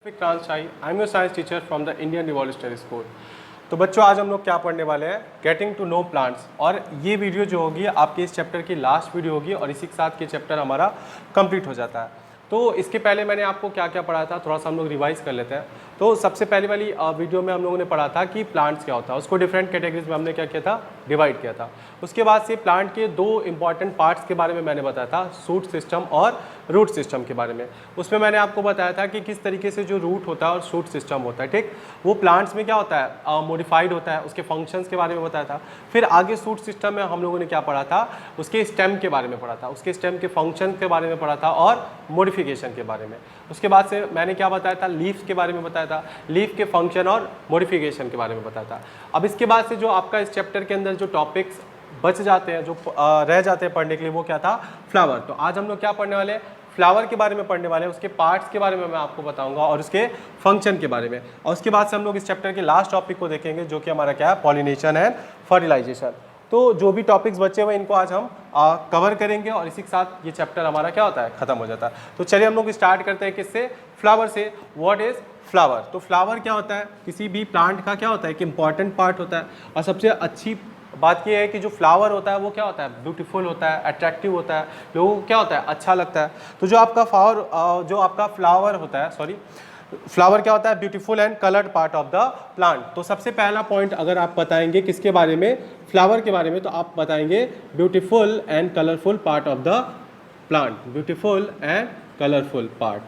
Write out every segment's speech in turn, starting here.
I am your science teacher from the Indian revolutionary school. तो बच्चों आज हम लोग क्या पढ़ने वाले हैं, गेटिंग टू नो प्लांट्स। और ये वीडियो जो होगी आपके इस चैप्टर की लास्ट वीडियो होगी और इसी के साथ ये चैप्टर हमारा कंप्लीट हो जाता है। तो इसके पहले मैंने आपको क्या क्या पढ़ाया था थोड़ा सा हम लोग रिवाइज कर लेते हैं। तो सबसे पहले वाली वीडियो में हम लोगों ने पढ़ा था कि प्लांट्स क्या होता है, उसको डिफरेंट कैटेगरीज में हमने क्या किया था, डिवाइड किया था। उसके बाद से प्लांट के दो इंपॉर्टेंट पार्ट्स के बारे में मैंने बताया था, शूट सिस्टम और रूट सिस्टम के बारे में। उसमें मैंने आपको बताया था कि किस तरीके से जो रूट होता है और शूट सिस्टम होता है, ठीक, वो प्लांट्स में क्या होता है, मॉडिफाइड होता है, उसके फंक्शंस के बारे में बताया था। फिर आगे शूट सिस्टम में हम लोगों ने क्या पढ़ा था, उसके स्टेम के बारे में पढ़ा था, उसके स्टेम के फंक्शन के बारे में पढ़ा था और मॉडिफिकेशन के बारे में। उसके बाद से मैंने क्या बताया था, लीव्स के बारे में बताया था, लीफ के फंक्शन और मॉडिफिकेशन के बारे में बताया था। अब इसके बाद से जो आपका इस चैप्टर के अंदर जो टॉपिक्स बच जाते हैं, जो रह जाते हैं पढ़ने के लिए, वो क्या था, फ्लावर। तो आज हम लोग क्या पढ़ने वाले हैं, फ्लावर के बारे में पढ़ने वाले हैं, उसके पार्ट्स के बारे में मैं आपको बताऊंगा और उसके फंक्शन के बारे में। और उसके बाद से हम लोग इस चैप्टर के लास्ट टॉपिक को देखेंगे जो कि हमारा क्या है, पॉलिनेशन एंड फर्टिलाइजेशन। तो जो भी टॉपिक्स बचे हुए इनको आज हम कवर करेंगे और इसी के साथ ये चैप्टर हमारा क्या होता है, खत्म हो जाता है। तो चलिए हम लोग स्टार्ट करते हैं किससे, फ्लावर से। What is flower? तो फ्लावर क्या होता है, किसी भी प्लांट का क्या होता है, एक इंपॉर्टेंट पार्ट होता है। और सबसे अच्छी बात यह है कि जो फ्लावर होता है वो क्या होता है, ब्यूटीफुल होता है, अट्रैक्टिव होता है, लोगों को क्या होता है, अच्छा लगता है। तो जो आपका फ्लावर होता है, फ्लावर क्या होता है, beautiful and coloured part of the plant. तो सबसे पहला पॉइंट अगर आप बताएंगे किसके बारे में, फ्लावर के बारे में, तो आप बताएंगे beautiful and colourful part of the plant. Beautiful and colourful part,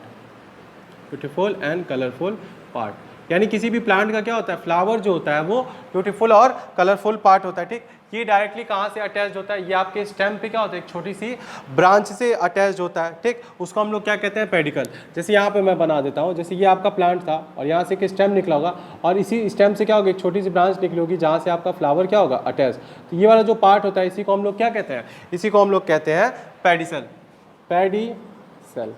beautiful and colourful part. यानी किसी भी प्लांट का क्या होता है, फ्लावर जो होता है वो ब्यूटीफुल और कलरफुल पार्ट होता है, ठीक। ये डायरेक्टली कहाँ से अटैच होता है, ये आपके स्टेम पे क्या होता है, एक छोटी सी ब्रांच से अटैच होता है, ठीक। उसको हम लोग क्या कहते हैं, पेडिकल। जैसे यहाँ पे मैं बना देता हूँ, जैसे ये आपका प्लांट था और यहाँ से एक स्टेम निकला होगा और इसी स्टेम से क्या होगा, एक छोटी सी ब्रांच निकली होगी जहाँ से आपका फ्लावर क्या होगा, अटैच। तो ये वाला जो पार्ट होता है इसी को हम लोग क्या कहते हैं, इसी को हम लोग कहते हैं पेडिसल। पेडिसल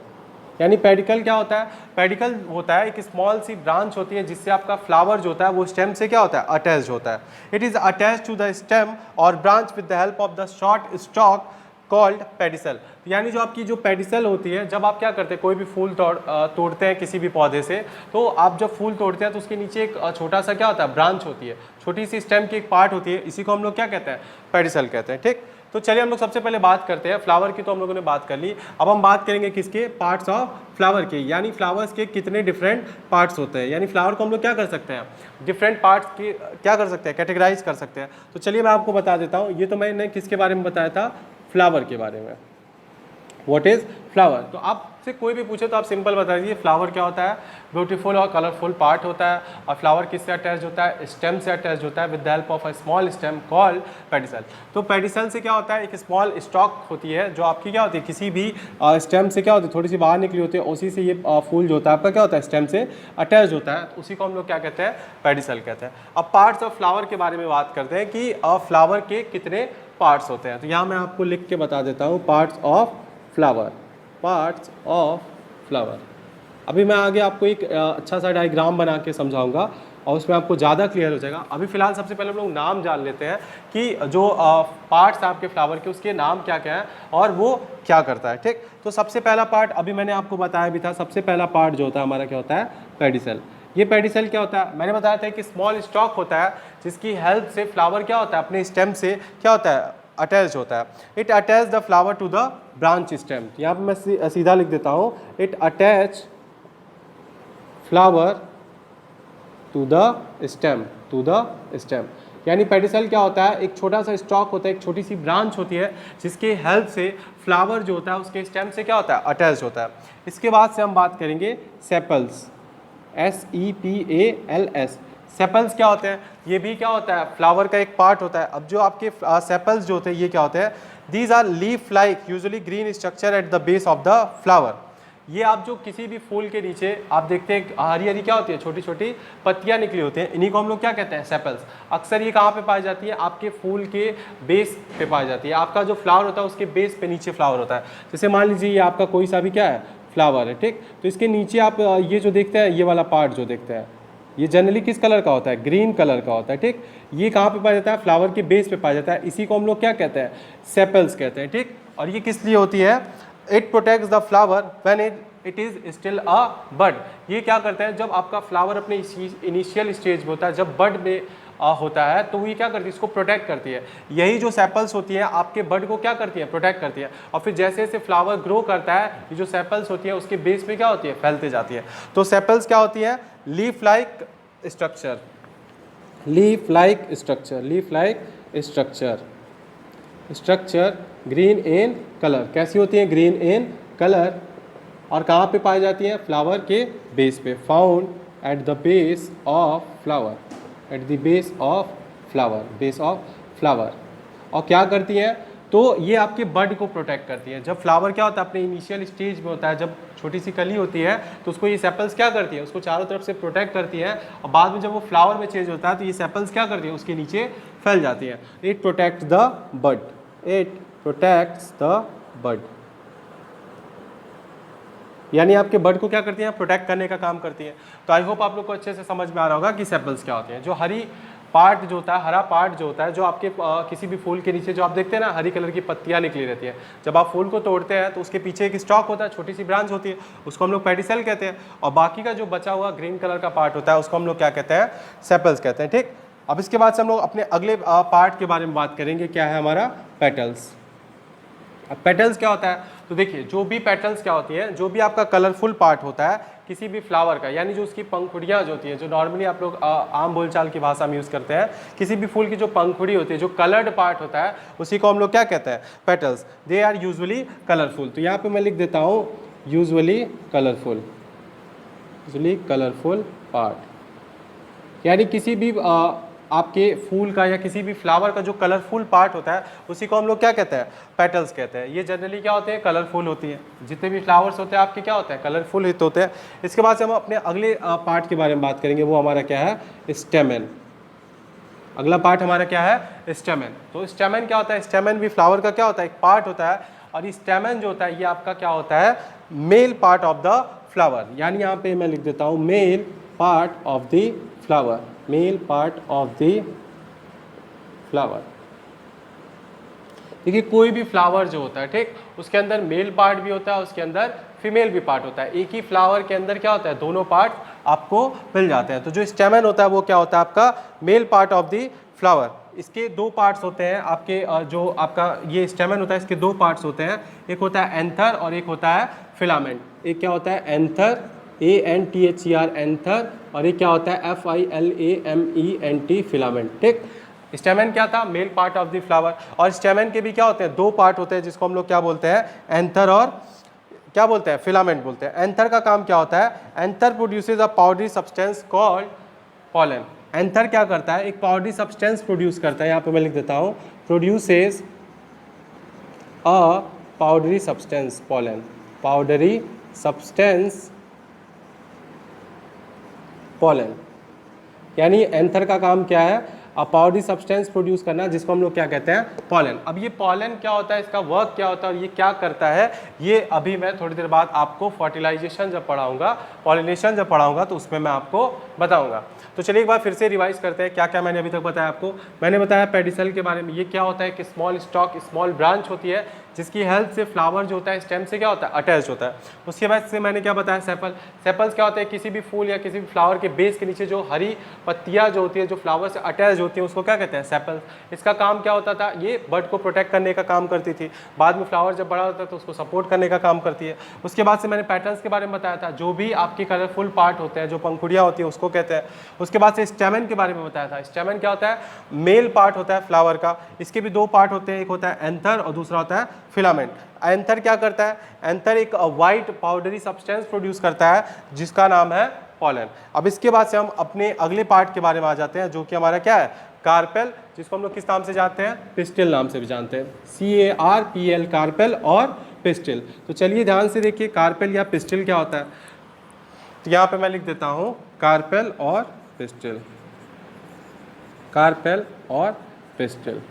यानी पेडिकल क्या होता है, पेडिकल होता है एक स्मॉल सी ब्रांच होती है जिससे आपका फ्लावर जो होता है वो स्टेम से क्या होता है, अटैच होता है। It is attach to the stem और branch with the help of the short stock called pedicel. यानी जो आपकी जो पेडिसल होती है, जब आप क्या करते हैं, कोई भी फूल तोड़ते हैं किसी भी पौधे से, तो आप जब फूल तोड़ते हैं तो उसके नीचे एक छोटा सा क्या होता है, ब्रांच होती है, छोटी सी स्टेम की एक पार्ट होती है, इसी को हम लोग क्या कहते हैं, पेडिसल कहते हैं, ठीक। तो चलिए हम लोग सबसे पहले बात करते हैं फ्लावर की। तो हम लोगों ने बात कर ली, अब हम बात करेंगे किसके, पार्ट्स ऑफ फ्लावर के, यानी फ्लावर्स के कितने डिफरेंट पार्ट्स होते हैं। यानी फ्लावर को हम लोग क्या कर सकते हैं, डिफरेंट पार्ट्स की क्या कर सकते हैं, कैटेगराइज कर सकते हैं। तो चलिए मैं आपको बता देता हूँ, ये तो मैंने किसके बारे में बताया था, फ्लावर के बारे में। What is flower? तो आपसे कोई भी पूछे तो आप सिंपल बता दीजिए, फ्लावर क्या होता है, ब्यूटीफुल और कलरफुल पार्ट होता है। और फ्लावर किससे अटैच होता है, स्टेम से अटैच होता है with the help of a small stem called pedicel. तो पेडिसल से क्या होता है, एक स्मॉल स्टॉक होती है जो आपकी क्या होती है, किसी भी स्टेम से क्या होती है, थोड़ी सी बाहर निकली होती है, उसी से ये फूल जो होता है आपका क्या होता है, स्टेम से अटैच होता है, उसी को हम लोग क्या कहते हैं, पेडिसल कहते हैं। अब पार्ट्स ऑफ फ्लावर के बारे में बात करते हैं कि फ्लावर के कितने पार्ट्स होते हैं। तो यहाँ मैं आपको लिख के बता देता हूँ, parts of flower, parts of flower. अभी मैं आगे आपको एक अच्छा सा डायग्राम बना के समझाऊंगा और उसमें आपको ज़्यादा क्लियर हो जाएगा। अभी फिलहाल सबसे पहले हम लोग नाम जान लेते हैं कि जो पार्ट्स हैं आपके फ्लावर के, उसके नाम क्या क्या हैं और वो क्या करता है, ठीक। तो सबसे पहला पार्ट अभी मैंने आपको बताया भी था, सबसे पहला पार्ट जो होता है हमारा क्या होता है, पेडिसल। ये पेडिसल क्या होता है, मैंने बताया था कि स्मॉल स्टॉक होता है जिसकी हेल्प से फ्लावर क्या होता है, अपने स्टेम से क्या होता है, अटैच होता है। It attach the flower to the branch stem. यहाँ पे मैं सीधा लिख देता हूँ, it attach flower to the stem, to the stem. यानी पेडिसल क्या होता है, एक छोटा सा स्टॉक होता है, एक छोटी सी ब्रांच होती है जिसके हेल्प से फ्लावर जो होता है उसके स्टेम से क्या होता है, अटैच होता है। इसके बाद से हम बात करेंगे सेपल्स, SEPALS। सेपल्स क्या होते हैं, ये भी क्या होता है, फ्लावर का एक पार्ट होता है। अब जो आपके सेपल्स जो होते हैं ये क्या होते हैं, these are leaf like usually green structure at the base of the flower. ये आप जो किसी भी फूल के नीचे आप देखते हैं हरी हरी क्या होती है, छोटी छोटी पत्तियां निकली होती हैं, इन्हीं को हम लोग क्या कहते हैं, सेपल्स। अक्सर ये कहाँ पे पाई जाती है, आपके फूल के बेस पे पाई जाती है। आपका जो फ्लावर होता है उसके बेस पे नीचे फ्लावर होता है। जैसे मान लीजिए ये आपका कोई सा भी क्या है, फ्लावर है, ठीक। तो इसके नीचे आप ये जो देखते हैं, ये वाला पार्ट जो देखते हैं, ये जनरली किस कलर का होता है, ग्रीन कलर का होता है, ठीक। ये कहाँ पे पाया जाता है, फ्लावर के बेस पे पाया जाता है, इसी को हम लोग क्या कहते हैं, सेपल्स कहते हैं, ठीक। और ये किस लिए होती है, it protects the flower when it it is still a bud. ये क्या करता है, जब आपका फ्लावर अपने इनिशियल स्टेज में होता है, जब बड में होता है, तो ये क्या करती है, इसको प्रोटेक्ट करती है। यही जो सेपल्स होती हैं आपके बड को क्या करती है, प्रोटेक्ट करती है। और फिर जैसे जैसे फ्लावर ग्रो करता है, ये जो सेपल्स होती है उसके बेस पे क्या होती है, फैलते जाती है। तो सेपल्स क्या होती है, leaf like structure, leaf like structure, leaf like structure, structure green in colour. कैसी होती है, ग्रीन इन कलर। और कहाँ पे पाई जाती हैं, फ्लावर के बेस पे, found at the base of flower, eight the base of flower, base of flower. और क्या करती हैं, तो ये आपके बड को प्रोटेक्ट करती है। जब फ्लावर क्या होता है, अपने इनिशियल स्टेज में होता है, जब छोटी सी कली होती है, तो उसको ये सेपल्स क्या करती है, उसको चारों तरफ से प्रोटेक्ट करती है। और बाद में जब वो फ्लावर में चेंज होता है, तो ये सेपल्स क्या करती है, उसके नीचे फैल जाती है। It protect the bud, it protects the bud, यानी आपके बड को क्या करती हैं, प्रोटेक्ट करने का काम करती है। तो आई होप आप लोग को अच्छे से समझ में आ रहा होगा कि सेपल्स क्या होते हैं। जो हरी पार्ट जो होता है, हरा पार्ट जो होता है, जो आपके किसी भी फूल के नीचे जो आप देखते हैं ना, हरी कलर की पत्तियां निकली रहती है। जब आप फूल को तोड़ते हैं तो उसके पीछे एक स्टॉक होता है, छोटी सी ब्रांच होती है, उसको हम लोग पेडिसल कहते हैं। और बाकी का जो बचा हुआ ग्रीन कलर का पार्ट होता है, उसको हम लोग क्या कहते हैं, सेपल्स कहते हैं। ठीक, अब इसके बाद से हम लोग अपने अगले पार्ट के बारे में बात करेंगे, क्या है हमारा, पेटल्स। अब पेटल्स क्या होता है, तो देखिए जो भी पेटल्स क्या होती है, जो भी आपका कलरफुल पार्ट होता है किसी भी फ्लावर का, यानी जो उसकी पंखुड़ियाँ जो होती हैं, जो नॉर्मली आप लोग आम बोलचाल की भाषा में यूज़ करते हैं, किसी भी फूल की जो पंखुड़ी होती है, जो कलर्ड पार्ट होता है, उसी को हम लोग क्या कहते हैं, petals. They are usually colourful. तो यहाँ पे मैं लिख देता हूँ usually colourful, usually colourful part, यानी किसी भी आपके फूल का या किसी भी फ्लावर का जो कलरफुल पार्ट होता है, उसी को हम लोग क्या कहते हैं, पेटल्स कहते हैं। ये जनरली क्या होते हैं, कलरफुल होती है। जितने भी फ्लावर्स होते हैं आपके क्या होते हैं, कलरफुल हित होते हैं। इसके बाद से हम अपने अगले पार्ट के बारे में बात करेंगे, वो हमारा क्या है, स्टेमन। अगला पार्ट हमारा क्या है, स्टेमन। तो स्टेमन क्या होता है, स्टेमन भी फ्लावर का क्या होता है, एक पार्ट होता है। और ये स्टेमन जो होता है, ये आपका क्या होता है, male part of the flower. यानी यहाँ पे मैं लिख देता हूँ male part of the flower, male part of the flower. देखिए कोई भी फ्लावर जो होता है, ठीक, उसके अंदर मेल पार्ट भी होता है, उसके अंदर फीमेल भी पार्ट होता है। एक ही फ्लावर के अंदर क्या होता है, दोनों पार्ट आपको मिल जाते हैं। तो जो स्टेमन होता है वो क्या होता है, आपका male part of the flower. इसके दो पार्ट्स होते हैं आपके, जो आपका ये स्टेमन होता है, इसके दो पार्ट्स होते हैं, एक होता है एंथर और एक होता है फिलामेंट। एक क्या होता है, एंथर, ANTHER एंथर, और ये क्या होता है, FILAMENT फिलामेंट। ठीक, स्टेमन क्या था, male part of the flower. और स्टेमन के भी क्या होते हैं, दो पार्ट होते हैं, जिसको हम लोग क्या बोलते हैं, एंथर और क्या बोलते हैं, फिलामेंट बोलते हैं। एंथर का काम क्या होता है, एंथर प्रोड्यूसेस अ powdery substance called pollen. Anther क्या करता है, एक पाउडरी सब्सटेंस प्रोड्यूस करता है, यहाँ पे मैं लिख देता हूँ, प्रोड्यूसेस अ powdery substance, pollen, powdery substance pollen. यानी एंथर का काम क्या है, पाउडरी सब्सटेंस प्रोड्यूस करना, जिसको हम लोग क्या कहते हैं, पॉलन। अब ये पॉलन क्या होता है, इसका वर्क क्या होता है और ये क्या करता है, ये अभी मैं थोड़ी देर बाद आपको फर्टिलाइजेशन जब पढ़ाऊंगा, पॉलिनेशन जब पढ़ाऊंगा, तो उसमें मैं आपको बताऊंगा। तो चलिए एक बार फिर से रिवाइज करते हैं क्या क्या मैंने अभी तक बताया आपको। मैंने बताया पेडिसल के बारे में, ये क्या होता है कि स्मॉल स्टॉक, स्मॉल ब्रांच होती है, जिसकी हेल्प से फ्लावर जो होता है स्टेम से क्या होता है, अटैच होता है। उसके बाद से मैंने क्या बताया, सेपल। सेपल्स क्या होते हैं, किसी भी फूल या किसी भी फ्लावर के बेस के नीचे जो हरी पत्तियां जो होती है, जो फ्लावर से अटैच होती हैं, उसको क्या कहते हैं, सेपल्स। इसका काम क्या होता था, ये बड को प्रोटेक्ट करने का काम करती थी। बाद में फ्लावर जब बड़ा होता है तो उसको सपोर्ट करने का काम करती है। उसके बाद से मैंने पैटर्न्स के बारे में बताया था, जो भी आपके कलरफुल पार्ट होते हैं, जो पंखुड़ियाँ होती है, उसको कहते हैं। उसके बाद से स्टेमन के बारे में बताया था। स्टेमन क्या होता है, मेल पार्ट होता है फ्लावर का। इसके भी दो पार्ट होते हैं, एक होता है एंथर और दूसरा होता है फिलामेंट। एंथर क्या करता है, एंथर एक वाइट पाउडरी सब्सटेंस प्रोड्यूस करता है, जिसका नाम है पॉलन। अब इसके बाद से हम अपने अगले पार्ट के बारे में आ जाते हैं, जो कि हमारा क्या है, कार्पेल, जिसको हम लोग किस नाम से जानते हैं, पिस्टिल नाम से भी जानते हैं, CARPL, कार्पेल और पिस्टिल। तो चलिए ध्यान से देखिए, कार्पेल या पिस्टिल क्या होता है। तो यहाँ पे मैं लिख देता हूँ कार्पेल और पिस्टिल, कार्पेल और पिस्टिल।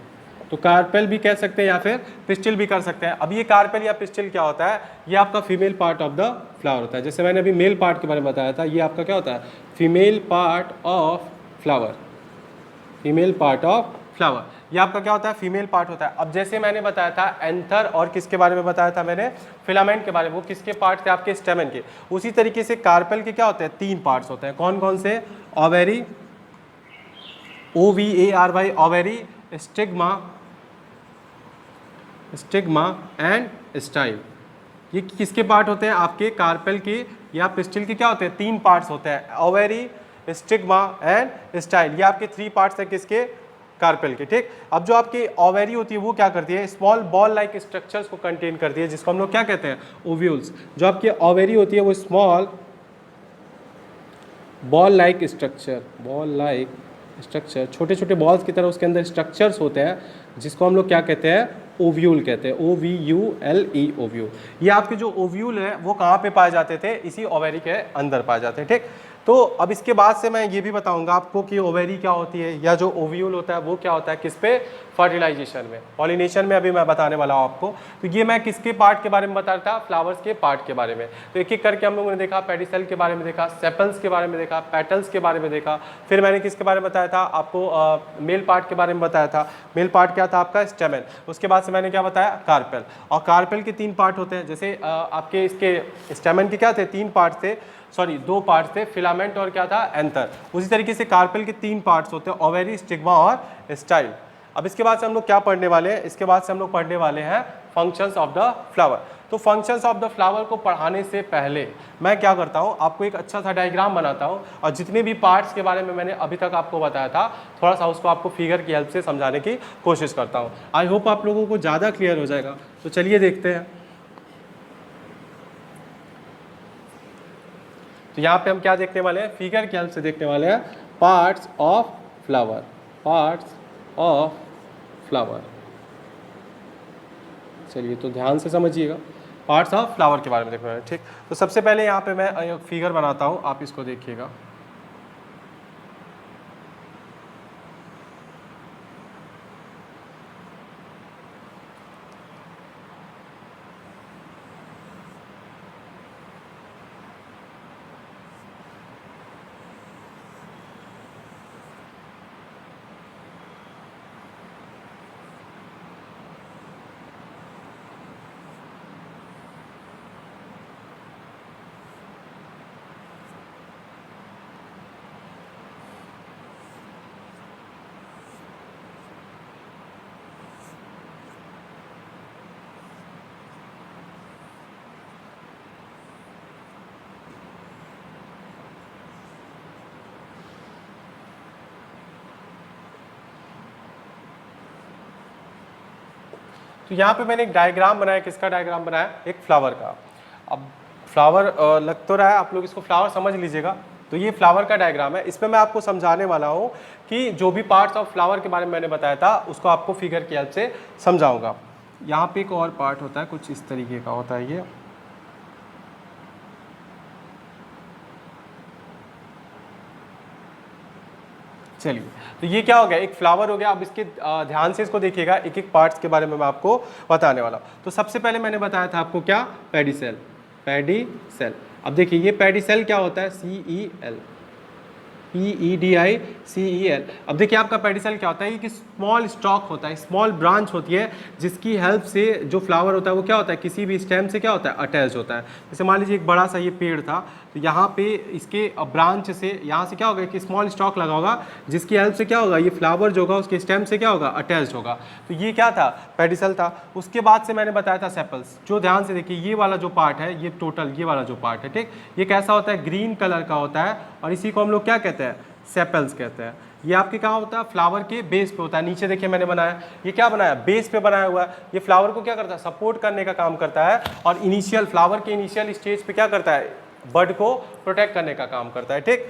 तो कार्पेल भी कह सकते हैं या फिर पिस्टिल भी कर सकते हैं। अब ये कार्पेल या पिस्टिल क्या होता है, ये आपका female part of the flower होता है। जैसे मैंने अभी मेल पार्ट के बारे में बताया था, ये आपका क्या होता है, female part of flower, female part of flower. ये आपका क्या होता है, फीमेल पार्ट होता है। अब जैसे मैंने बताया था एंथर और किसके बारे में बताया था मैंने, फिलामेंट के बारे में, वो किसके पार्ट थे आपके स्टेमन के। उसी तरीके से कार्पेल के क्या होते हैं, 3 पार्ट्स होते हैं। कौन कौन से, ovary, OVARY ovary, stigma, stigma and style. ये किसके पार्ट होते हैं, आपके कार्पेल के या पिस्टिल के क्या होते हैं, 3 पार्ट्स होते हैं, ओवेरी, स्टिग्मा एंड स्टाइल। ये आपके 3 पार्ट्स हैं किसके, कार्पेल के। ठीक, अब जो आपकी ओवेरी होती है वो क्या करती है, स्मॉल बॉल लाइक स्ट्रक्चर्स को कंटेन करती है, जिसको हम लोग क्या कहते हैं, ओव्यूल्स। जो आपकी ओवेरी होती है वो small ball like structure, ball like structure, छोटे छोटे बॉल्स की तरह उसके अंदर स्ट्रक्चर्स होते हैं, जिसको हम लोग क्या कहते हैं, ओव्यूल कहते हैं, OVULE, ओव्यूल। ये आपके जो ओव्यूल है वो कहाँ पे पाए जाते थे, इसी ओवेरी के अंदर पाए जाते हैं। ठीक, तो अब इसके बाद से मैं ये भी बताऊंगा आपको कि ओवेरी क्या होती है या जो ओव्यूल होता है वो क्या होता है, किस पे, फर्टिलाइजेशन में, पॉलिनेशन में अभी मैं बताने वाला हूँ आपको। तो ये मैं किसके पार्ट के बारे में बता रहा था, फ्लावर्स के पार्ट के बारे में। तो एक एक करके हम लोगों ने देखा, पेडिसेल के बारे में देखा, सेपल्स के बारे में देखा, पेटल्स के बारे में देखा, फिर मैंने किसके बारे में बताया था आपको, मेल पार्ट के बारे में बताया था। मेल पार्ट क्या था आपका, स्टेमन। उसके बाद से मैंने क्या बताया, कार्पेल। और कार्पेल के 3 पार्ट होते हैं, जैसे आपके इसके स्टेमन के क्या थे, 3 पार्ट थे, सॉरी 2 पार्ट्स थे, फिलामेंट और क्या था, एंथर। उसी तरीके से कार्पेल के 3 पार्ट्स होते हैं, ओवेरी, स्टिग्मा और स्टाइल। अब इसके बाद से हम लोग क्या पढ़ने वाले हैं, इसके बाद से हम लोग पढ़ने वाले हैं फंक्शंस ऑफ द फ्लावर। तो फंक्शंस ऑफ द फ्लावर को पढ़ाने से पहले मैं क्या करता हूँ, आपको एक अच्छा सा डायग्राम बनाता हूँ, और जितने भी पार्ट्स के बारे में मैंने अभी तक आपको बताया था, थोड़ा सा उसको आपको फिगर की हेल्प से समझाने की कोशिश करता हूँ। आई होप आप लोगों को ज़्यादा क्लियर हो जाएगा। तो चलिए देखते हैं। तो यहाँ पे हम क्या देखने वाले हैं, फिगर की हेल्प से देखने वाले हैं parts of flower, parts of flower. चलिए तो ध्यान से समझिएगा, पार्ट्स ऑफ फ्लावर के बारे में देखने वाले हैं। ठीक, तो सबसे पहले यहाँ पे मैं फिगर बनाता हूँ, आप इसको देखिएगा। तो यहाँ पे मैंने एक डायग्राम बनाया, किसका डायग्राम बनाया, एक फ्लावर का। अब फ्लावर लग तो रहा है, आप लोग इसको फ्लावर समझ लीजिएगा। तो ये फ्लावर का डायग्राम है, इसमें मैं आपको समझाने वाला हूँ कि जो भी पार्ट्स ऑफ फ्लावर के बारे में मैंने बताया था उसको आपको फिगर की हेल्प से समझाऊंगा। यहाँ पे एक और पार्ट होता है, कुछ इस तरीके का होता है ये। चलिए, तो ये क्या हो गया, एक फ्लावर हो गया। अब इसके ध्यान से इसको देखिएगा, एक एक पार्ट्स के बारे में मैं आपको बताने वाला हूँ। तो सबसे पहले मैंने बताया था आपको क्या, पेडिसेल, पेडिसेल। अब देखिए ये पेडिसेल क्या होता है, CEL, PEDICEL। अब देखिए आपका पेडिसेल क्या होता है, ये कि स्मॉल स्टॉक होता है, स्मॉल ब्रांच होती है, जिसकी हेल्प से जो फ्लावर होता है वो क्या होता है, किसी भी स्टेम से क्या होता है, अटैच होता है। जैसे मान लीजिए एक बड़ा सा ये पेड़ था, तो यहाँ पे इसके ब्रांच से यहाँ से क्या होगा कि स्मॉल स्टॉक लगा होगा, जिसकी हेल्प से क्या होगा, ये फ्लावर जो होगा उसके स्टेम से क्या होगा, अटैच होगा। तो ये क्या था, पेडिसल था। उसके बाद से मैंने बताया था सेपल्स। जो ध्यान से देखिए ये वाला जो पार्ट है, ये टोटल ये वाला जो पार्ट है, ठीक, ये कैसा होता है, ग्रीन कलर का होता है, और इसी को हम लोग क्या कहते हैं, सेपल्स कहते हैं। ये आपके कहाँ होता है, फ्लावर के बेस पे होता है। नीचे देखिए मैंने बनाया, ये क्या बनाया, बेस पे बनाया हुआ है। ये फ्लावर को क्या करता है, सपोर्ट करने का काम करता है, और इनिशियल फ्लावर के इनिशियल स्टेज पे क्या करता है, बर्ड को प्रोटेक्ट करने का काम करता है। ठीक,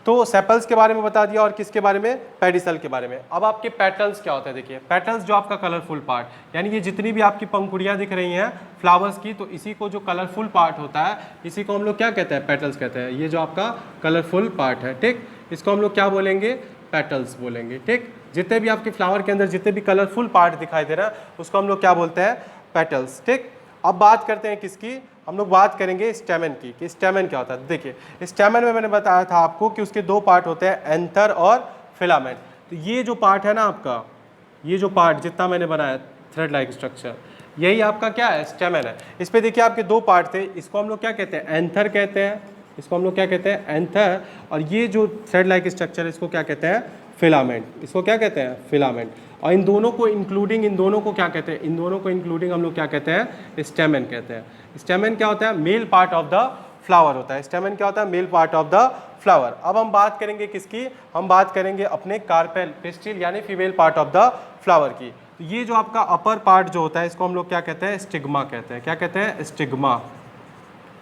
तो सेपल्स के बारे में बता दिया, और किसके बारे में, पेडिसल के बारे में। अब आपके पेटल्स क्या होता है, देखिए पेटल्स जो आपका कलरफुल पार्ट, यानी ये जितनी भी आपकी पंखुड़ियाँ दिख रही हैं फ्लावर्स की, तो इसी को जो कलरफुल पार्ट होता है, इसी को हम लोग क्या कहते हैं, पेटल्स कहते हैं। ये जो आपका कलरफुल पार्ट है, ठीक, इसको हम लोग क्या बोलेंगे, पेटल्स बोलेंगे। ठीक, जितने भी आपके फ्लावर के अंदर जितने भी कलरफुल पार्ट दिखाई दे रहा है उसको हम लोग क्या बोलते हैं, पेटल्स। ठीक, अब बात करते हैं किसकी, हम लोग बात करेंगे स्टेमन की, कि स्टेमन क्या होता है। देखिए स्टेमन में मैंने बताया था आपको कि उसके 2 पार्ट होते हैं, एंथर और फिलामेंट। तो ये जो पार्ट है ना आपका, ये जो पार्ट जितना मैंने बनाया थ्रेड लाइक स्ट्रक्चर, यही आपका क्या है, स्टेमन है। इस पे देखिए आपके दो पार्ट थे, इसको हम लोग क्या कहते हैं, एंथर कहते हैं, इसको हम लोग क्या कहते हैं, एंथर। और ये जो थ्रेड लाइक स्ट्रक्चर है इसको क्या कहते हैं, फिलामेंट, इसको क्या कहते हैं, फिलामेंट। और इन दोनों को इंक्लूडिंग, इन दोनों को क्या कहते हैं, इन दोनों को इंक्लूडिंग हम लोग क्या कहते हैं, स्टेमन कहते हैं। स्टेमन क्या होता है, male part of the flower होता है। स्टेमन क्या होता है, male part of the flower. अब हम बात करेंगे किसकी, हम बात करेंगे अपने कार्पेल पिस्टिल यानी female part of the flower की। तो ये जो आपका अपर पार्ट जो होता है इसको हम लोग क्या कहते हैं, स्टिग्मा कहते हैं। क्या कहते हैं, स्टिग्मा,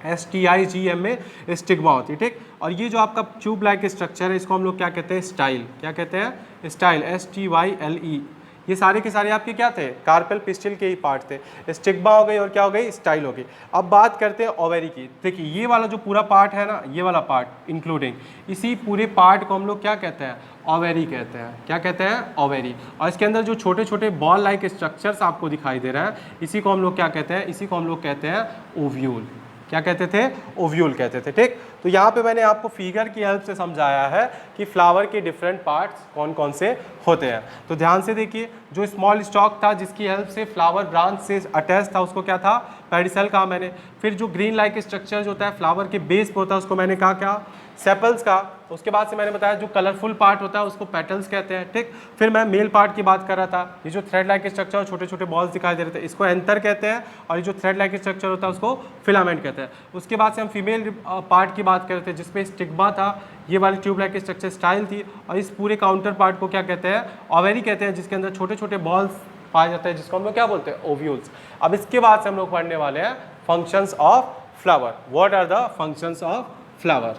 STIGMA, स्टिग्मा होती है, ठीक। और ये जो आपका ट्यूब लाइक स्ट्रक्चर है इसको हम लोग क्या कहते हैं, स्टाइल। क्या कहते हैं, स्टाइल, STYLE। ये सारे के सारे आपके क्या थे, कार्पेल पिस्टिल के ही पार्ट थे। स्टिग्मा हो गई और क्या हो गई, स्टाइल हो गई। अब बात करते हैं ओवेरी की। देखिए ये वाला जो पूरा पार्ट है ना, ये वाला पार्ट इंक्लूडिंग, इसी पूरे पार्ट को हम लोग क्या कहते हैं, ओवेरी कहते हैं। क्या कहते हैं, ओवेरी। और इसके अंदर जो छोटे छोटे बॉल लाइक स्ट्रक्चर्स आपको दिखाई दे रहा है, इसी को हम लोग क्या कहते हैं, इसी को हम लोग कहते हैं ओव्यूल। क्या कहते थे, ओव्यूल कहते थे, ठीक। तो यहाँ पे मैंने आपको फिगर की हेल्प से समझाया है कि फ्लावर के डिफरेंट पार्ट्स कौन कौन से होते हैं। तो ध्यान से देखिए, जो स्मॉल स्टॉक था जिसकी हेल्प से फ्लावर ब्रांच से अटैच था उसको क्या था, पेडिसल कहा मैंने। फिर जो ग्रीन लाइक स्ट्रक्चर जो होता है फ्लावर के बेस पे होता है उसको मैंने कहा क्या, सेपल्स का। उसके बाद से मैंने बताया जो कलरफुल पार्ट होता है उसको पेटल्स कहते हैं, ठीक। फिर मैं मेल पार्ट की बात कर रहा था, ये जो थ्रेड लाइक स्ट्रक्चर और छोटे छोटे बॉल्स दिखाई दे रहे थे इसको एंथर कहते हैं, और ये जो थ्रेड लाइक स्ट्रक्चर होता है उसको फिलामेंट कहते हैं। उसके बाद से हम फीमेल पार्ट की बात कर रहे थे जिसपे स्टिग्मा था, ये वाली ट्यूब लाइक स्ट्रक्चर स्टाइल थी, और इस पूरे काउंटर पार्ट को क्या कहते हैं, ओवेरी कहते हैं, जिसके अंदर छोटे छोटे बॉल्स पाए जाते हैं जिसको हम लोग क्या बोलते हैं, ओव्यूल्स। अब इसके बाद से हम लोग पढ़ने वाले हैं functions of flower. What are the functions of flower.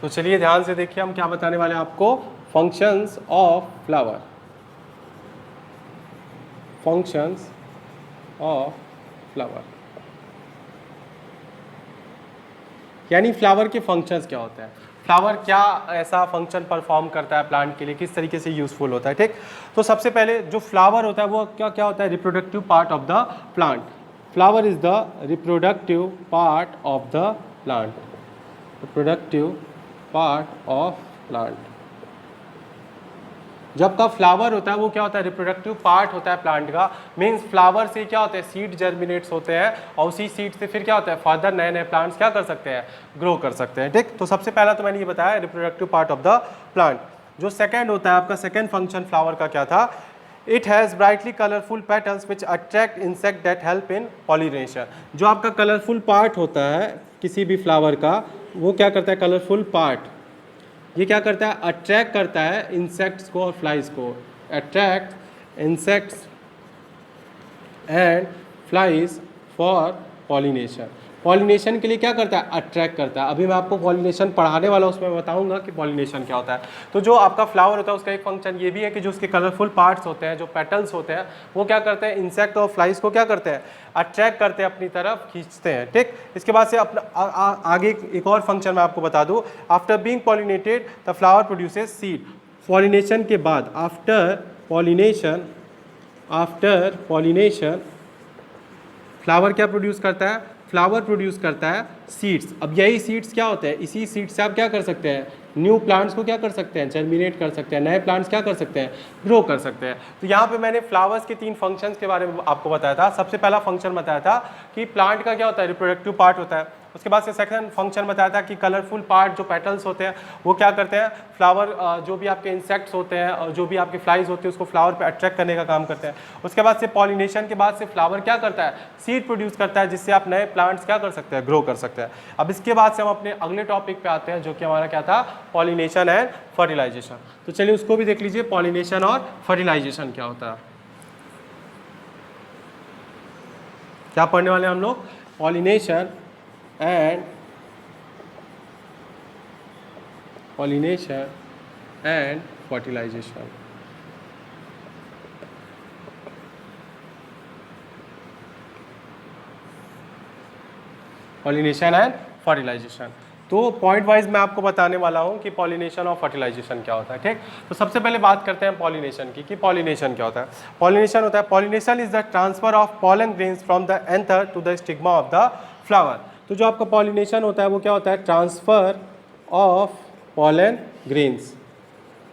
तो चलिए ध्यान से देखिए हम क्या बताने वाले हैं आपको, functions of flower. Functions of flower यानी फ्लावर के फंक्शंस क्या होते हैं, फ्लावर क्या ऐसा फंक्शन परफॉर्म करता है प्लांट के लिए, किस तरीके से यूजफुल होता है, ठीक। तो सबसे पहले जो फ्लावर होता है वो क्या क्या होता है, reproductive part of the plant. Flower is the reproductive part of the plant, reproductive part of plant. जब का फ्लावर होता है वो क्या होता है, रिप्रोडक्टिव पार्ट होता है प्लांट का। मींस फ्लावर से क्या होता है, सीड जर्मिनेट्स होते हैं, और उसी सीड से फिर क्या होता है, फर्दर नए नए प्लांट्स क्या कर सकते हैं, ग्रो कर सकते हैं, ठीक। तो सबसे पहला तो मैंने ये बताया reproductive part of the plant. जो सेकेंड होता है आपका, सेकेंड फंक्शन फ्लावर का क्या था, it has brightly colourful petals which attract insect that help in pollination. जो आपका कलरफुल पार्ट होता है किसी भी फ्लावर का, वो क्या करता है, कलरफुल पार्ट, ये क्या करता है, अट्रैक्ट करता है इंसेक्ट्स को और फ्लाइज को, attract insects and flies for pollination. Pollination के लिए क्या करता है, अट्रैक्ट करता है। अभी मैं आपको पॉलिनेशन पढ़ाने वाला हूँ, उसमें मैं बताऊंगा कि पॉलिनेशन क्या होता है। तो जो आपका फ्लावर होता है उसका एक फंक्शन ये भी है कि जो उसके कलरफुल पार्ट्स होते हैं, जो पेटल्स होते हैं, वो क्या करते हैं, इंसेक्ट और फ्लाइज को क्या करते हैं, अट्रैक्ट करते हैं, अपनी तरफ खींचते हैं, ठीक। इसके बाद से अपना आगे एक और फंक्शन मैं आपको बता दूँ। After being pollinated the flower produces seed. Pollination के बाद, आफ्टर पॉलिनेशन फ्लावर क्या प्रोड्यूस करता है, फ्लावर प्रोड्यूस करता है सीड्स। अब यही सीड्स क्या होते हैं, इसी सीड्स से आप क्या कर सकते हैं, न्यू प्लांट्स को क्या कर सकते हैं, जर्मिनेट कर सकते हैं, नए प्लांट्स क्या कर सकते हैं, ग्रो कर सकते हैं। तो यहाँ पे मैंने फ्लावर्स के 3 फंक्शंस के बारे में आपको बताया था। सबसे पहला फंक्शन बताया था कि प्लांट का क्या होता है, रिप्रोडक्टिव पार्ट होता है। उसके बाद से सेकंड फंक्शन बताया था कि कलरफुल पार्ट जो पेटल्स होते हैं वो क्या करते हैं, फ्लावर जो भी आपके इंसेक्ट्स होते हैं और जो भी आपके फ्लाइज होते हैं उसको फ्लावर पे अट्रैक्ट करने का काम करते हैं। उसके बाद से पॉलिनेशन के बाद से फ्लावर क्या करता है, सीड प्रोड्यूस करता है, जिससे आप नए प्लांट्स क्या कर सकते हैं, ग्रो कर सकते हैं। अब इसके बाद से हम अपने अगले टॉपिक पे आते हैं जो कि हमारा क्या था, पॉलिनेशन एंड फर्टिलाइजेशन। तो चलिए उसको भी देख लीजिए, पॉलिनेशन और फर्टिलाइजेशन क्या होता है। क्या पढ़ने वाले हैं हम लोग, pollination and fertilization. Pollination and fertilization. तो पॉइंट वाइज मैं आपको बताने वाला हूं कि पॉलिनेशन और फर्टिलाइजेशन क्या होता है, ठीक। तो सबसे पहले बात करते हैं पॉलिनेशन की, कि पॉलिनेशन क्या होता है। पॉलिनेशन होता है, pollination is the transfer of pollen grains from the anther to the stigma of the flower. तो जो आपका पॉलिनेशन होता है वो क्या होता है, transfer of pollen grains.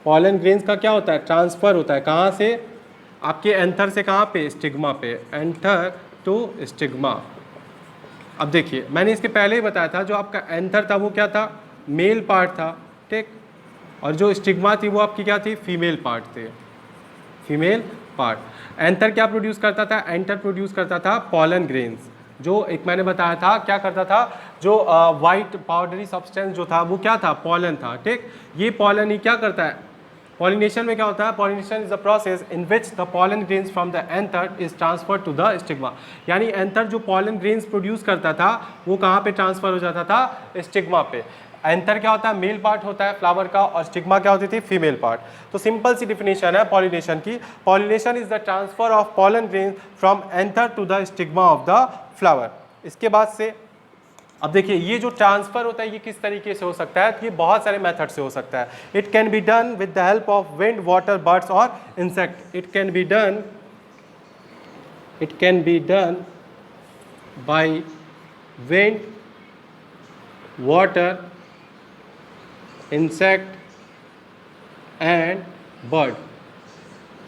Pollen grains का क्या होता है, ट्रांसफ़र होता है कहाँ से, आपके एंथर से कहाँ पे, स्टिग्मा पे, एंथर टू स्टिग्मा। अब देखिए मैंने इसके पहले ही बताया था जो आपका एंथर था वो क्या था, मेल पार्ट था, ठीक, और जो स्टिग्मा थी वो आपकी क्या थी, फीमेल पार्ट थे, फीमेल पार्ट। एंथर क्या प्रोड्यूस करता था, एंथर प्रोड्यूस करता था पॉलन ग्रेन्स, जो एक मैंने बताया था क्या करता था, जो वाइट पाउडरी सब्सटेंस जो था वो क्या था, पॉलन था, ठीक। ये पॉलन ही क्या करता है, पॉलिनेशन में क्या होता है, pollination is the process in which the pollen grains from the anther is transfer to the stigma. यानी एंथर जो पॉलन ग्रेन्स प्रोड्यूस करता था वो कहाँ पे ट्रांसफर हो जाता था, स्टिग्मा पे। एंथर क्या होता है, मेल पार्ट होता है फ्लावर का, और स्टिग्मा क्या होती थी, फीमेल पार्ट। तो सिंपल सी डिफिनेशन है पॉलिनेशन की, pollination is the transfer of pollen grains from anther to the stigma of the flower. इसके बाद से अब देखिए ये जो ट्रांसफर होता है ये किस तरीके से हो सकता है, ये बहुत सारे मेथड से हो सकता है। It can be done with the help of wind, water, birds और insect. It can be done by wind, water, insect and bird.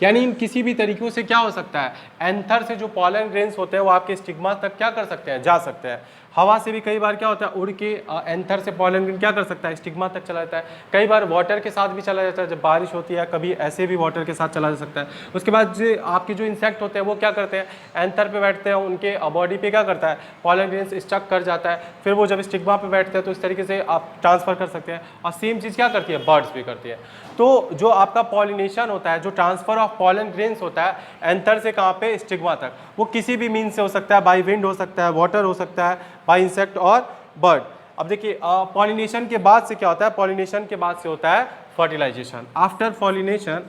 यानी इन किसी भी तरीकों से क्या हो सकता है, एंथर से जो पॉलन ग्रेन्स होते हैं वो आपके स्टिग्मा तक क्या कर सकते हैं, जा सकते हैं। हवा से भी कई बार क्या होता है, उड़ के एंथर से पॉलन ग्रेन क्या कर सकता है, स्टिग्मा तक चला जाता है। कई बार वाटर के साथ भी चला जाता है, जब बारिश होती है कभी ऐसे भी वाटर के साथ चला जा सकता है। उसके बाद जो आपके जो इंसेक्ट होते हैं वो क्या करते हैं, एंथर पे बैठते हैं, उनके बॉडी पे क्या करता है, पॉलन ग्रेन्स स्टक कर जाता है, फिर वो जब स्टिग्मा पे बैठते हैं तो इस तरीके से आप ट्रांसफर कर सकते हैं। और सेम चीज़ क्या करती है, बर्ड्स भी करती है। तो जो आपका पॉलिनेशन होता है, जो ट्रांसफर ऑफ पॉलन ग्रेन्स होता है एंथर से कहाँ पे, स्टिग्मा तक, वो किसी भी मीन से हो सकता है, बाय विंड हो सकता है, वाटर हो सकता है, बाय इंसेक्ट और बर्ड। अब देखिए पॉलिनेशन के बाद से क्या होता है, पॉलिनेशन के बाद से होता है fertilization. After pollination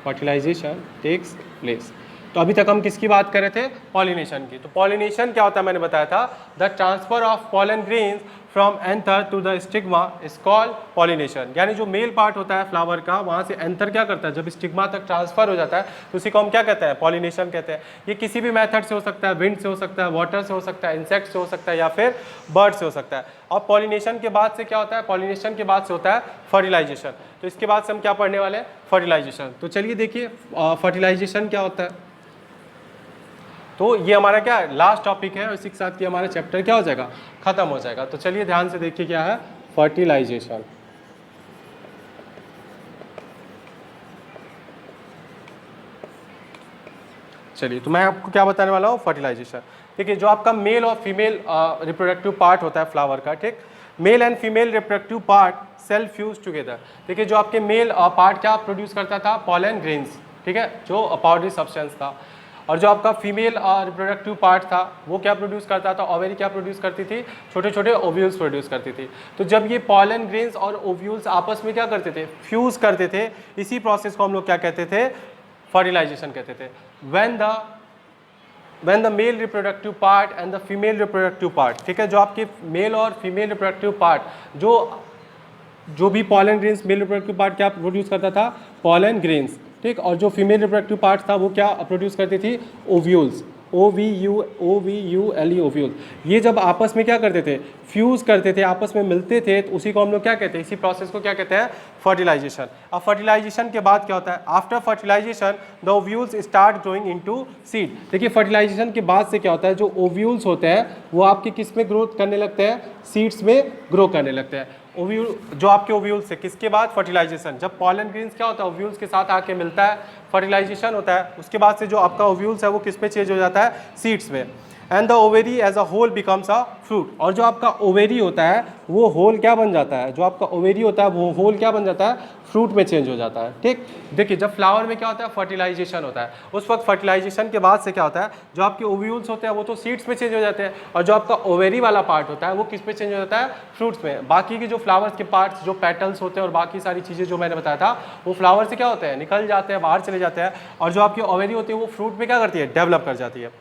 fertilization takes place। तो अभी तक हम किसकी बात कर रहे थे, पॉलिनेशन की। तो पॉलिनेशन क्या होता है, मैंने बताया था, the transfer of pollen grains from anther to the stigma is called pollination. यानी जो मेल पार्ट होता है फ्लावर का, वहाँ से एंथर क्या करता है, जब स्टिग्मा तक ट्रांसफर हो जाता है तो उसी को हम क्या कहते हैं, पॉलिनेशन कहते हैं। ये किसी भी मेथड से हो सकता है, विंड से हो सकता है, वाटर से हो सकता है, इंसेक्ट से हो सकता है, या फिर बर्ड से हो सकता है। और पॉलिनेशन के बाद से क्या होता है, पॉलिनेशन के बाद से होता है फर्टिलाइजेशन। तो इसके बाद से हम क्या पढ़ने वाले हैं, फर्टिलाइजेशन। तो चलिए देखिए फर्टिलाइजेशन क्या होता है। तो ये हमारा क्या लास्ट टॉपिक है, और इसी के साथ ये हमारा चैप्टर क्या हो जाएगा, खत्म हो जाएगा। तो चलिए ध्यान से देखिए क्या है फर्टिलाइजेशन। चलिए तो मैं आपको क्या बताने वाला हूँ, फर्टिलाइजेशन। देखिए जो आपका मेल और फीमेल रिप्रोडक्टिव पार्ट होता है फ्लावर का, ठीक, male and female reproductive part self fuse together. देखिए जो आपके मेल पार्ट क्या प्रोड्यूस करता था, पॉलन ग्रेन्स, ठीक है, जो पाउडरी सब्सटेंस था। और जो आपका फीमेल रिप्रोडक्टिव पार्ट था वो क्या प्रोड्यूस करता था, ओवेरी क्या प्रोड्यूस करती थी, छोटे छोटे ओव्यूल्स प्रोड्यूस करती थी। तो जब ये पॉलन ग्रेन्स और ओव्यूल्स आपस में क्या करते थे, फ्यूज करते थे, इसी प्रोसेस को हम लोग क्या कहते थे, फर्टिलाइजेशन कहते थे। when the male reproductive part and the female reproductive part, ठीक है, जो आपके मेल और फीमेल रिप्रोडक्टिव पार्ट, जो भी pollen grains, male reproductive part क्या प्रोड्यूस करता था, पॉलन ग्रेन्स, ठीक, और जो फीमेल रिप्रोडक्टिव पार्ट था वो क्या प्रोड्यूस करती थी, ओव्यूल्स, OVULE ओव्यूल। ये जब आपस में क्या करते थे, फ्यूज करते थे, आपस में मिलते थे, तो उसी को हम लोग क्या कहते हैं, इसी प्रोसेस को क्या कहते हैं, फर्टिलाइजेशन। अब फर्टिलाइजेशन के बाद क्या होता है, after fertilization the ovules start growing into seed. देखिए फर्टिलाइजेशन के बाद से क्या होता है, जो ओव्यूल्स होते हैं वो आपके किस में ग्रोथ करने लगते हैं, सीड्स में ग्रो करने लगते हैं। ओव्यूल, जो आपके ओव्यूल्स से किसके बाद, फर्टिलाइजेशन, जब पॉलन ग्रेन्स क्या होता है, ओव्यूल्स के साथ आके मिलता है, फर्टिलाइजेशन होता है, उसके बाद से जो आपका ओव्यूल्स है वो किस पे चेंज हो जाता है, सीड्स में। And the ovary as a whole becomes a fruit. और जो आपका ओवेरी होता है वो होल क्या बन जाता है, जो आपका ओवेरी होता है वो होल क्या बन जाता है, फ्रूट में चेंज हो जाता है, ठीक। देखिए जब फ्लावर में क्या होता है, फर्टिलाइजेशन होता है, उस वक्त फर्टिलाइजेशन के बाद से क्या होता है, जो आपके ओव्यूल्स होते हैं वो तो सीड्स में चेंज हो जाते हैं, और जो आपका ओवेरी वाला पार्ट होता है वो किस पे चेंज हो जाता है, फ्रूट्स में। बाकी के जो फ्लावर्स के पार्ट्स, जो पेटल्स होते हैं और बाकी सारी चीज़ें जो मैंने बताया था, वो फ्लावर से क्या होते हैं, निकल जाते हैं, बाहर चले जाते हैं, और जो आपकी ओवेरी होती है वो फ्रूट में क्या करती है, डेवलप कर जाती है।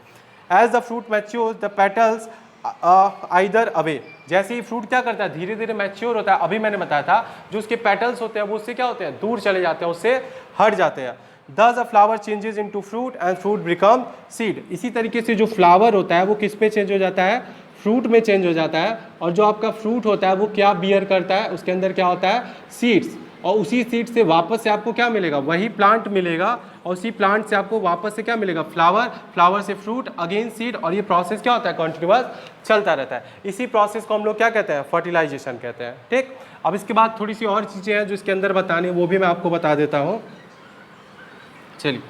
As the fruit matures, the petals either away. जैसे ही फ्रूट क्या करता है, धीरे धीरे मैच्योर होता है, अभी मैंने बताया था जो उसके पेटल्स होते हैं वो उससे क्या होते हैं, दूर चले जाते हैं, उससे हट जाते हैं। Thus a flower changes into fruit and fruit become seed। इसी तरीके से जो फ्लावर होता है वो किस पे चेंज हो जाता है, फ्रूट में चेंज हो जाता है। और जो आपका फ्रूट होता है वो क्या बियर करता है, उसके अंदर क्या होता है, सीड्स। और उसी सीड से वापस से आपको क्या मिलेगा, वही प्लांट मिलेगा। और उसी प्लांट से आपको वापस से क्या मिलेगा, फ्लावर, फ्लावर से फ्रूट, अगेन सीड। और ये प्रोसेस क्या होता है, कंटिन्यूअस चलता रहता है। इसी प्रोसेस को हम लोग क्या कहते हैं, फर्टिलाइजेशन कहते हैं। ठीक, अब इसके बाद थोड़ी सी और चीज़ें हैं जो इसके अंदर बतानी, वो भी मैं आपको बता देता हूँ। चलिए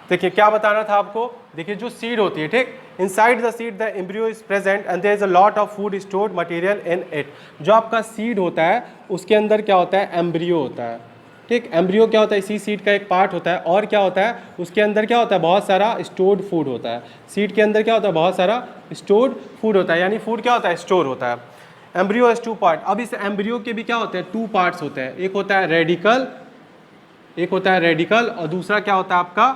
देखिए क्या बताना था आपको। देखिए जो सीड होती है, ठीक, inside the seed the embryo is present and there is a lot of food stored material in it. जो आपका सीड होता है उसके अंदर क्या होता है, एम्ब्रियो होता है। ठीक, एम्ब्रियो क्या होता है, इसी सीड का एक पार्ट होता है। और क्या होता है, उसके अंदर क्या होता है, बहुत सारा स्टोर्ड फूड होता है। सीड के अंदर क्या होता है, बहुत सारा स्टोर्ड फूड होता है, यानी फूड क्या होता है, स्टोर होता है। Embryo has two part. अब इस एम्ब्रियो के भी क्या होते हैं, टू पार्ट्स होते हैं। एक होता है रेडिकल, एक होता है रेडिकल, और दूसरा क्या होता है आपका,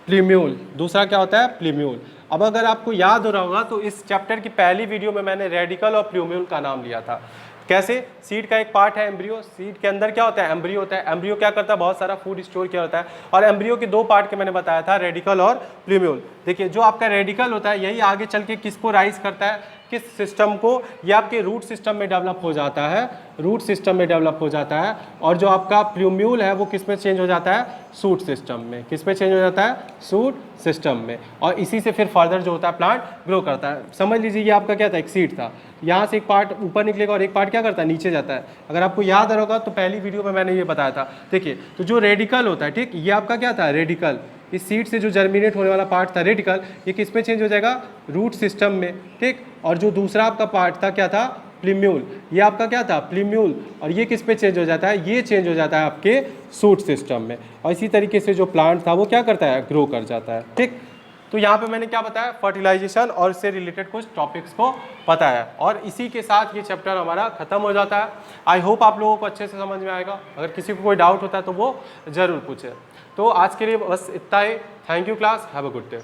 प्लीम्यूल। दूसरा क्या होता है, प्लीम्यूल। अब अगर आपको याद हो रहा होगा तो इस चैप्टर की पहली वीडियो में मैंने रेडिकल और प्लीम्यूल का नाम लिया था। कैसे, सीड का एक पार्ट है एम्ब्रियो, सीड के अंदर क्या होता है, एम्ब्रियो होता है। एम्ब्रियो क्या करता है, बहुत सारा फूड स्टोर किया होता है। और एम्ब्रियो के दो पार्ट के मैंने बताया था, रेडिकल और प्लीम्यूल। देखिए जो आपका रेडिकल होता है यही आगे चल के किसको राइज करता है, किस सिस्टम को, ये आपके रूट सिस्टम में डेवलप हो जाता है, रूट सिस्टम में डेवलप हो जाता है। और जो आपका प्लूम्यूल है वो किस में चेंज हो जाता है, सूट सिस्टम में। किस में चेंज हो जाता है, सूट सिस्टम में। और इसी से फिर फर्दर जो होता है प्लांट ग्रो करता है। समझ लीजिए ये आपका क्या था, एक सीड था, यहाँ से एक पार्ट ऊपर निकलेगा और एक पार्ट क्या करता है, नीचे जाता है। अगर आपको याद होगा तो पहली वीडियो में मैंने ये बताया था। देखिए तो जो रेडिकल होता है, ठीक, ये आपका क्या था, रेडिकल। इस सीड से जो जर्मिनेट होने वाला पार्ट था रेडिकल, ये किस में चेंज हो जाएगा, रूट सिस्टम में। ठीक, और जो दूसरा आपका पार्ट था क्या था, प्लीम्यूल, ये आपका क्या था, प्लीम्यूल। और ये किस पे चेंज हो जाता है, ये चेंज हो जाता है आपके सूट सिस्टम में। और इसी तरीके से जो प्लांट था वो क्या करता है, ग्रो कर जाता है। ठीक, तो यहाँ पे मैंने क्या बताया, फर्टिलाइजेशन और इससे रिलेटेड कुछ टॉपिक्स को बताया। और इसी के साथ ये चैप्टर हमारा खत्म हो जाता है। आई होप आप लोगों को अच्छे से समझ में आएगा। अगर किसी को कोई डाउट होता है तो वो ज़रूर पूछे। तो आज के लिए बस इतना ही। Thank you class, have a good day.